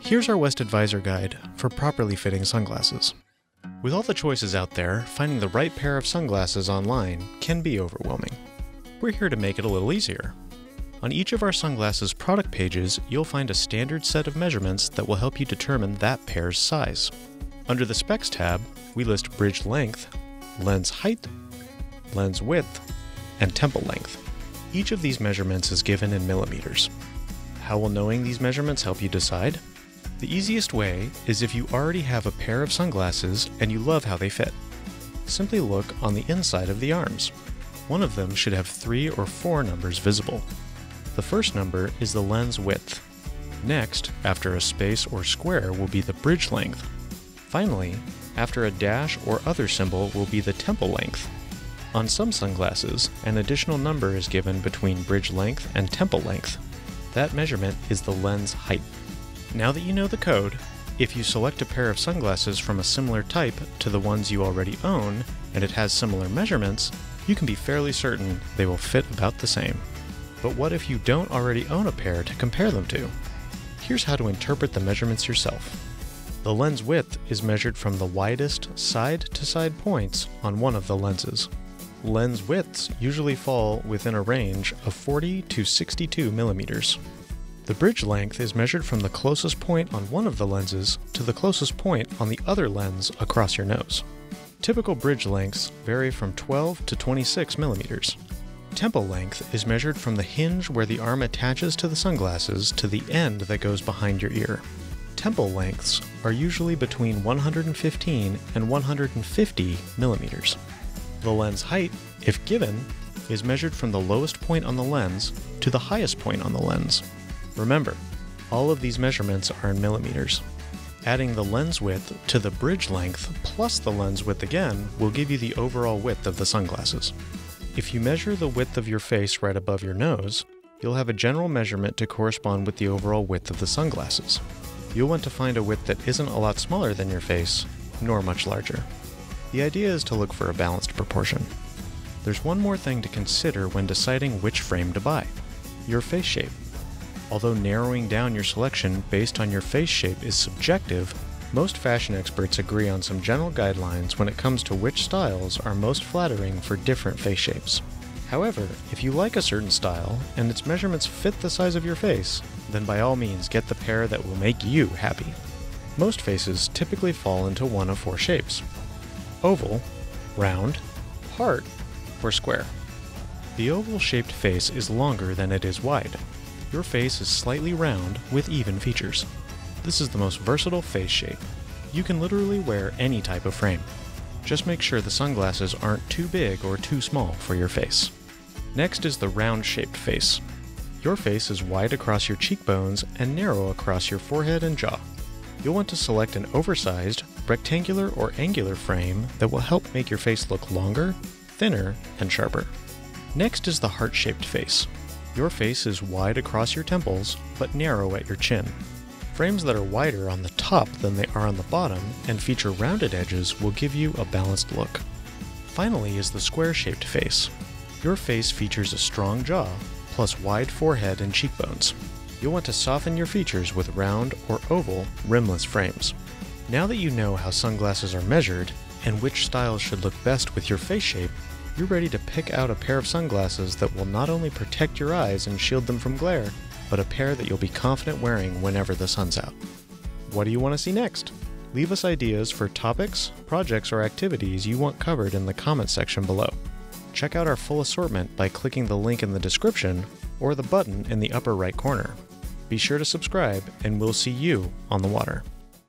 Here's our West Advisor Guide for properly fitting sunglasses. With all the choices out there, finding the right pair of sunglasses online can be overwhelming. We're here to make it a little easier. On each of our sunglasses product pages, you'll find a standard set of measurements that will help you determine that pair's size. Under the Specs tab, we list bridge length, lens height, lens width, and temple length. Each of these measurements is given in millimeters. How will knowing these measurements help you decide? The easiest way is if you already have a pair of sunglasses and you love how they fit. Simply look on the inside of the arms. One of them should have 3 or 4 numbers visible. The first number is the lens width. Next, after a space or square, will be the bridge length. Finally, after a dash or other symbol will be the temple length. On some sunglasses, an additional number is given between bridge length and temple length. That measurement is the lens height. Now that you know the code, if you select a pair of sunglasses from a similar type to the ones you already own, and it has similar measurements, you can be fairly certain they will fit about the same. But what if you don't already own a pair to compare them to? Here's how to interpret the measurements yourself. The lens width is measured from the widest side-to-side points on one of the lenses. Lens widths usually fall within a range of 40 to 62 millimeters. The bridge length is measured from the closest point on one of the lenses to the closest point on the other lens across your nose. Typical bridge lengths vary from 12 to 26 millimeters. Temple length is measured from the hinge where the arm attaches to the sunglasses to the end that goes behind your ear. Temple lengths are usually between 115 and 150 millimeters. The lens height, if given, is measured from the lowest point on the lens to the highest point on the lens. Remember, all of these measurements are in millimeters. Adding the lens width to the bridge length plus the lens width again will give you the overall width of the sunglasses. If you measure the width of your face right above your nose, you'll have a general measurement to correspond with the overall width of the sunglasses. You'll want to find a width that isn't a lot smaller than your face, nor much larger. The idea is to look for a balanced proportion. There's one more thing to consider when deciding which frame to buy: your face shape. Although narrowing down your selection based on your face shape is subjective, most fashion experts agree on some general guidelines when it comes to which styles are most flattering for different face shapes. However, if you like a certain style and its measurements fit the size of your face, then by all means get the pair that will make you happy. Most faces typically fall into one of 4 shapes: oval, round, heart, or square. The oval-shaped face is longer than it is wide. Your face is slightly round with even features. This is the most versatile face shape. You can literally wear any type of frame. Just make sure the sunglasses aren't too big or too small for your face. Next is the round-shaped face. Your face is wide across your cheekbones and narrow across your forehead and jaw. You'll want to select an oversized, rectangular or angular frame that will help make your face look longer, thinner, and sharper. Next is the heart-shaped face. Your face is wide across your temples, but narrow at your chin. Frames that are wider on the top than they are on the bottom and feature rounded edges will give you a balanced look. Finally is the square-shaped face. Your face features a strong jaw, plus wide forehead and cheekbones. You'll want to soften your features with round or oval rimless frames. Now that you know how sunglasses are measured and which styles should look best with your face shape, you're ready to pick out a pair of sunglasses that will not only protect your eyes and shield them from glare, but a pair that you'll be confident wearing whenever the sun's out. What do you want to see next? Leave us ideas for topics, projects, or activities you want covered in the comments section below. Check out our full assortment by clicking the link in the description or the button in the upper right corner. Be sure to subscribe, and we'll see you on the water.